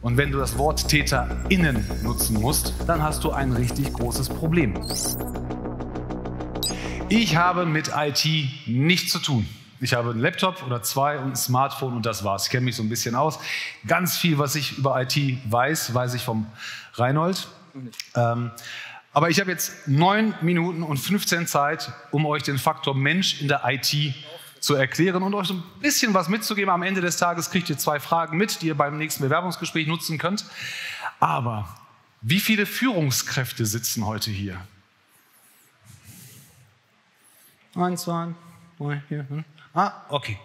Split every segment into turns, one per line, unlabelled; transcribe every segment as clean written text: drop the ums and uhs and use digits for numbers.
Und wenn du das Wort TäterInnen nutzen musst, dann hast du ein richtig großes Problem. Ich habe mit IT nichts zu tun. Ich habe einen Laptop oder zwei und ein Smartphone und das war's. Ich kenne mich so ein bisschen aus. Ganz viel, was ich über IT weiß, weiß ich vom Reinhold. Aber ich habe jetzt 9 Minuten und 15 Zeit, um euch den Faktor Mensch in der IT zu erklären und euch so ein bisschen was mitzugeben. Am Ende des Tages kriegt ihr 2 Fragen mit, die ihr beim nächsten Bewerbungsgespräch nutzen könnt. Aber wie viele Führungskräfte sitzen heute hier? 1, 2, 3, 4, 5. Okay.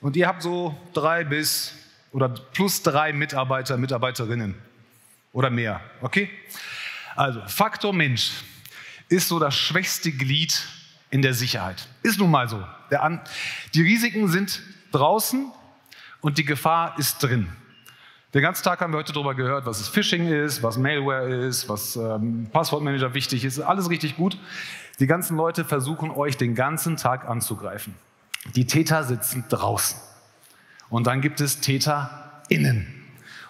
Und ihr habt so 3 bis oder plus 3 Mitarbeiter, Mitarbeiterinnen oder mehr. Okay? Also Faktor Mensch ist so das schwächste Glied in der Sicherheit. Ist nun mal so. Die Risiken sind draußen und die Gefahr ist drin. Den ganzen Tag haben wir heute darüber gehört, was Phishing ist, was Malware ist, was Passwortmanager wichtig ist. Alles richtig gut. Die ganzen Leute versuchen euch den ganzen Tag anzugreifen. Die Täter sitzen draußen. Und dann gibt es TäterInnen.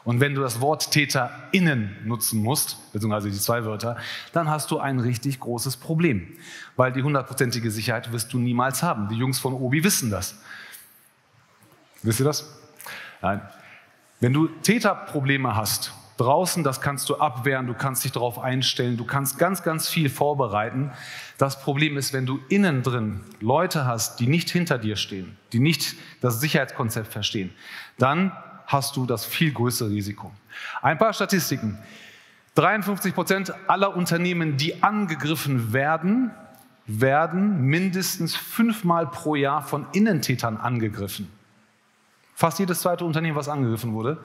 Und wenn du das Wort TäterInnen nutzen musst, beziehungsweise die 2 Wörter, dann hast du ein richtig großes Problem. Weil die 100%ige Sicherheit wirst du niemals haben. Die Jungs von Obi wissen das. Wisst ihr das? Nein. Wenn du Täterprobleme hast, draußen, das kannst du abwehren, du kannst dich darauf einstellen, du kannst ganz, ganz viel vorbereiten. Das Problem ist, wenn du innen drin Leute hast, die nicht hinter dir stehen, die nicht das Sicherheitskonzept verstehen, dann hast du das viel größere Risiko. Ein paar Statistiken. 53% aller Unternehmen, die angegriffen werden, werden mindestens 5-mal pro Jahr von Innentätern angegriffen. Fast jedes zweite Unternehmen, was angegriffen wurde,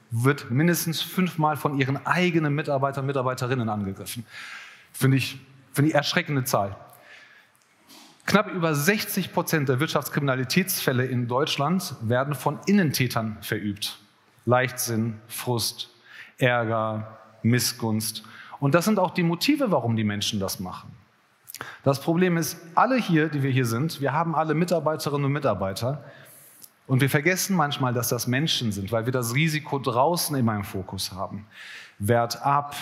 wird mindestens 5-mal von ihren eigenen Mitarbeitern und Mitarbeiterinnen angegriffen. Finde ich erschreckende Zahl. Knapp über 60% der Wirtschaftskriminalitätsfälle in Deutschland werden von Innentätern verübt. Leichtsinn, Frust, Ärger, Missgunst. Und das sind auch die Motive, warum die Menschen das machen. Das Problem ist, alle hier, die wir hier sind, wir haben alle Mitarbeiterinnen und Mitarbeiter. Und wir vergessen manchmal, dass das Menschen sind, weil wir das Risiko draußen immer im Fokus haben. Wehrt ab,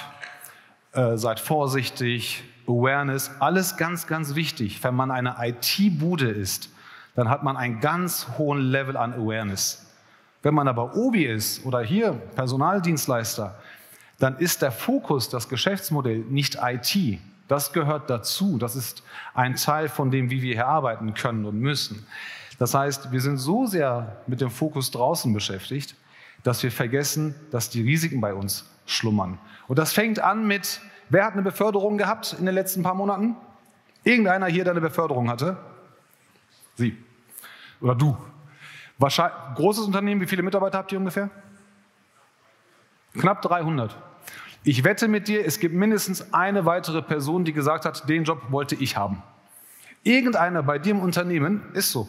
seid vorsichtig, Awareness, alles ganz, ganz wichtig. Wenn man eine IT-Bude ist, dann hat man einen ganz hohen Level an Awareness. Wenn man aber Obi ist oder hier Personaldienstleister, dann ist der Fokus, das Geschäftsmodell nicht IT. Das gehört dazu. Das ist ein Teil von dem, wie wir hier arbeiten können und müssen. Das heißt, wir sind so sehr mit dem Fokus draußen beschäftigt, dass wir vergessen, dass die Risiken bei uns schlummern. Und das fängt an mit, wer hat eine Beförderung gehabt in den letzten paar Monaten? Irgendeiner hier, der eine Beförderung hatte? Sie. Oder du. Wahrscheinlich, großes Unternehmen, wie viele Mitarbeiter habt ihr ungefähr? Knapp 300. Ich wette mit dir, es gibt mindestens eine weitere Person, die gesagt hat, den Job wollte ich haben. Irgendeiner bei dir im Unternehmen ist so.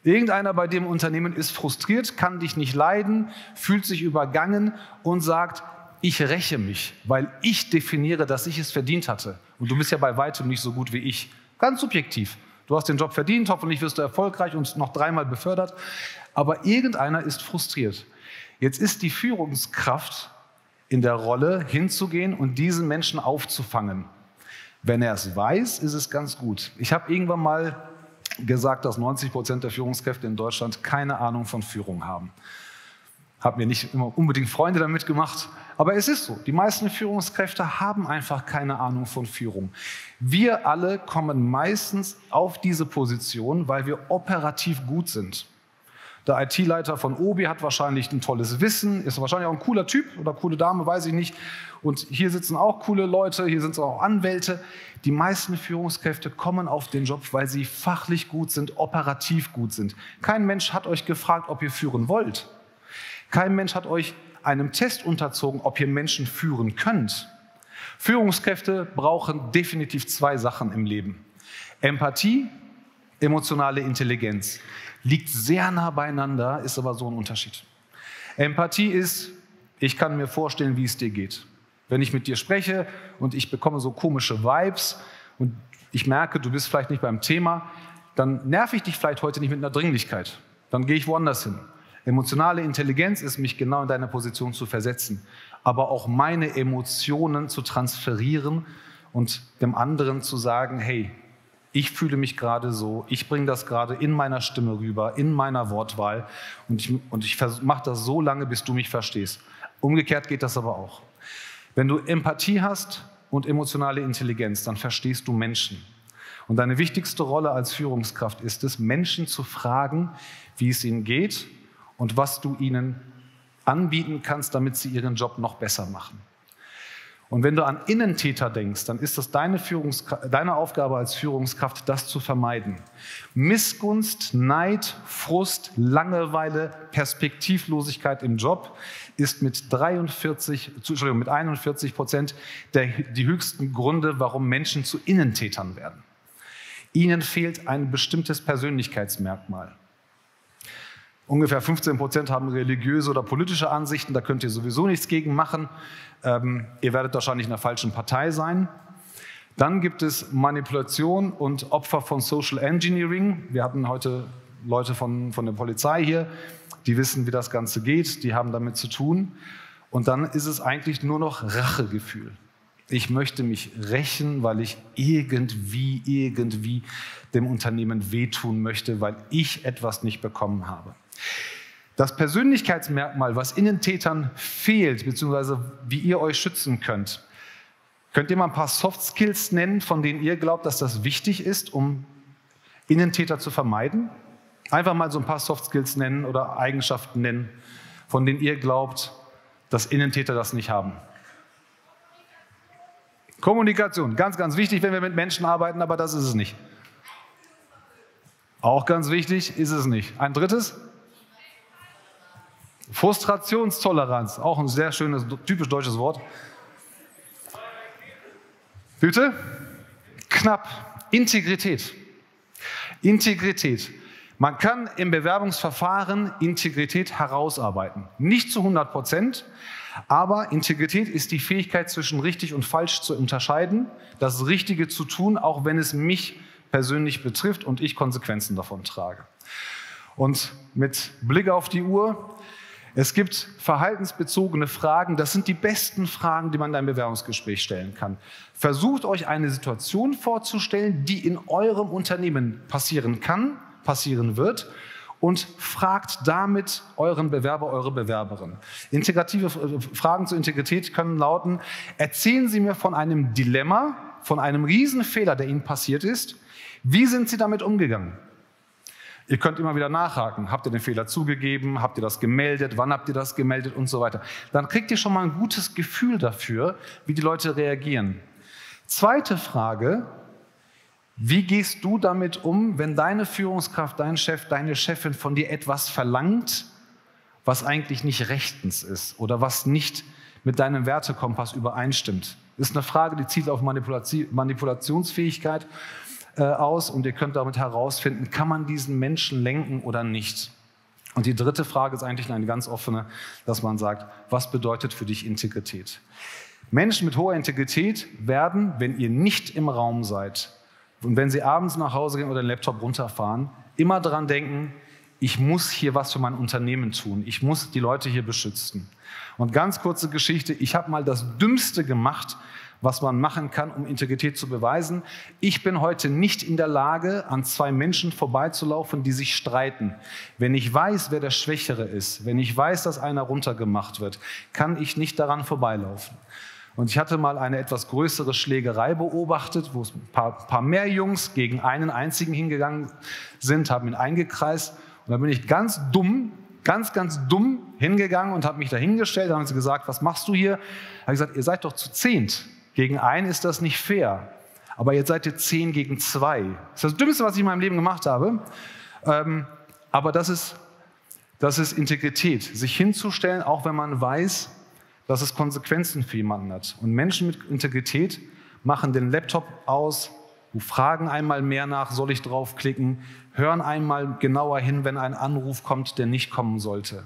Irgendeiner bei dir im Unternehmen ist frustriert, kann dich nicht leiden, fühlt sich übergangen und sagt, ich räche mich, weil ich definiere, dass ich es verdient hatte. Und du bist ja bei weitem nicht so gut wie ich. Ganz subjektiv. Du hast den Job verdient, hoffentlich wirst du erfolgreich und noch 3-mal befördert. Aber irgendeiner ist frustriert. Jetzt ist die Führungskraft in der Rolle, hinzugehen und diesen Menschen aufzufangen. Wenn er es weiß, ist es ganz gut. Ich habe irgendwann mal gesagt, dass 90% der Führungskräfte in Deutschland keine Ahnung von Führung haben. Habe mir nicht immer unbedingt Freunde damit gemacht, aber es ist so. Die meisten Führungskräfte haben einfach keine Ahnung von Führung. Wir alle kommen meistens auf diese Position, weil wir operativ gut sind. Der IT-Leiter von Obi hat wahrscheinlich ein tolles Wissen, ist wahrscheinlich auch ein cooler Typ oder coole Dame, weiß ich nicht. Und hier sitzen auch coole Leute, hier sind auch Anwälte. Die meisten Führungskräfte kommen auf den Job, weil sie fachlich gut sind, operativ gut sind. Kein Mensch hat euch gefragt, ob ihr führen wollt. Kein Mensch hat euch einem Test unterzogen, ob ihr Menschen führen könnt. Führungskräfte brauchen definitiv 2 Sachen im Leben. Empathie, emotionale Intelligenz. Liegt sehr nah beieinander, ist aber so ein Unterschied. Empathie ist, ich kann mir vorstellen, wie es dir geht. Wenn ich mit dir spreche und ich bekomme so komische Vibes und ich merke, du bist vielleicht nicht beim Thema, dann nerv ich dich vielleicht heute nicht mit einer Dringlichkeit. Dann gehe ich woanders hin. Emotionale Intelligenz ist, mich genau in deine Position zu versetzen, aber auch meine Emotionen zu transferieren und dem anderen zu sagen, hey, ich fühle mich gerade so, ich bringe das gerade in meiner Stimme rüber, in meiner Wortwahl und ich mache das so lange, bis du mich verstehst. Umgekehrt geht das aber auch. Wenn du Empathie hast und emotionale Intelligenz, dann verstehst du Menschen. Und deine wichtigste Rolle als Führungskraft ist es, Menschen zu fragen, wie es ihnen geht und was du ihnen anbieten kannst, damit sie ihren Job noch besser machen. Und wenn du an Innentäter denkst, dann ist das deine Aufgabe als Führungskraft, das zu vermeiden. Missgunst, Neid, Frust, Langeweile, Perspektivlosigkeit im Job ist mit 41% die höchsten Gründe, warum Menschen zu Innentätern werden. Ihnen fehlt ein bestimmtes Persönlichkeitsmerkmal. Ungefähr 15% haben religiöse oder politische Ansichten, da könnt ihr sowieso nichts gegen machen. Ihr werdet wahrscheinlich in der falschen Partei sein. Dann gibt es Manipulation und Opfer von Social Engineering. Wir hatten heute Leute von der Polizei hier, die wissen, wie das Ganze geht, die haben damit zu tun. Und dann ist es eigentlich nur noch Rachegefühl. Ich möchte mich rächen, weil ich irgendwie dem Unternehmen wehtun möchte, weil ich etwas nicht bekommen habe. Das Persönlichkeitsmerkmal, was Innentätern fehlt, beziehungsweise wie ihr euch schützen könnt ihr mal ein paar Soft Skills nennen, von denen ihr glaubt, dass das wichtig ist, um Innentäter zu vermeiden? Einfach mal so ein paar Soft Skills nennen oder Eigenschaften nennen, von denen ihr glaubt, dass Innentäter das nicht haben. Kommunikation, ganz, ganz wichtig, wenn wir mit Menschen arbeiten, aber das ist es nicht. Auch ganz wichtig, ist es nicht. Ein drittes? Frustrationstoleranz, auch ein sehr schönes, typisch deutsches Wort. Bitte? Knapp. Integrität. Integrität. Man kann im Bewerbungsverfahren Integrität herausarbeiten. Nicht zu 100%, aber Integrität ist die Fähigkeit, zwischen richtig und falsch zu unterscheiden, das Richtige zu tun, auch wenn es mich persönlich betrifft und ich Konsequenzen davon trage. Und mit Blick auf die Uhr, es gibt verhaltensbezogene Fragen, das sind die besten Fragen, die man in einem Bewerbungsgespräch stellen kann. Versucht euch eine Situation vorzustellen, die in eurem Unternehmen passieren kann, passieren wird und fragt damit euren Bewerber, eure Bewerberin. Integrative Fragen zur Integrität können lauten, erzählen Sie mir von einem Dilemma, von einem Riesenfehler, der Ihnen passiert ist. Wie sind Sie damit umgegangen? Ihr könnt immer wieder nachhaken. Habt ihr den Fehler zugegeben? Habt ihr das gemeldet? Wann habt ihr das gemeldet? Und so weiter. Dann kriegt ihr schon mal ein gutes Gefühl dafür, wie die Leute reagieren. Zweite Frage, wie gehst du damit um, wenn deine Führungskraft, dein Chef, deine Chefin von dir etwas verlangt, was eigentlich nicht rechtens ist oder was nicht mit deinem Wertekompass übereinstimmt? Das ist eine Frage, die zielt auf Manipulationsfähigkeit aus und ihr könnt damit herausfinden, kann man diesen Menschen lenken oder nicht. Und die dritte Frage ist eigentlich eine ganz offene, dass man sagt, was bedeutet für dich Integrität? Menschen mit hoher Integrität werden, wenn ihr nicht im Raum seid und wenn sie abends nach Hause gehen oder den Laptop runterfahren, immer daran denken, ich muss hier was für mein Unternehmen tun, ich muss die Leute hier beschützen. Und ganz kurze Geschichte, ich habe mal das Dümmste gemacht, was man machen kann, um Integrität zu beweisen. Ich bin heute nicht in der Lage, an zwei Menschen vorbeizulaufen, die sich streiten. Wenn ich weiß, wer der Schwächere ist, wenn ich weiß, dass einer runtergemacht wird, kann ich nicht daran vorbeilaufen. Und ich hatte mal eine etwas größere Schlägerei beobachtet, wo es ein paar mehr Jungs gegen einen einzigen hingegangen sind, haben ihn eingekreist. Und da bin ich ganz dumm hingegangen und habe mich da hingestellt. Da haben sie gesagt, was machst du hier? Da habe ich gesagt, ihr seid doch zu 10. Gegen einen ist das nicht fair. Aber jetzt seid ihr 10 gegen 2. Das ist das Dümmste, was ich in meinem Leben gemacht habe. Aber das ist Integrität. Sich hinzustellen, auch wenn man weiß, dass es Konsequenzen für jemanden hat. Und Menschen mit Integrität machen den Laptop aus, fragen einmal mehr nach, soll ich draufklicken, hören einmal genauer hin, wenn ein Anruf kommt, der nicht kommen sollte.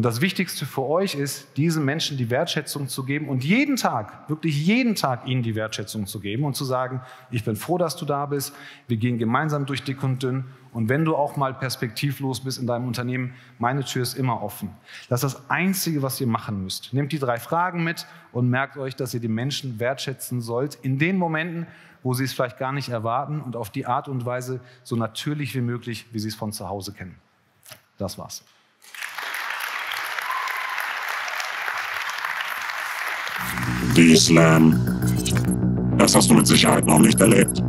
Und das Wichtigste für euch ist, diesen Menschen die Wertschätzung zu geben und jeden Tag, wirklich jeden Tag ihnen die Wertschätzung zu geben und zu sagen, ich bin froh, dass du da bist, wir gehen gemeinsam durch dick und dünn und wenn du auch mal perspektivlos bist in deinem Unternehmen, meine Tür ist immer offen. Das ist das Einzige, was ihr machen müsst. Nehmt die 3 Fragen mit und merkt euch, dass ihr die Menschen wertschätzen sollt in den Momenten, wo sie es vielleicht gar nicht erwarten und auf die Art und Weise so natürlich wie möglich, wie sie es von zu Hause kennen. Das war's.
Die Slam. Das hast du mit Sicherheit noch nicht erlebt.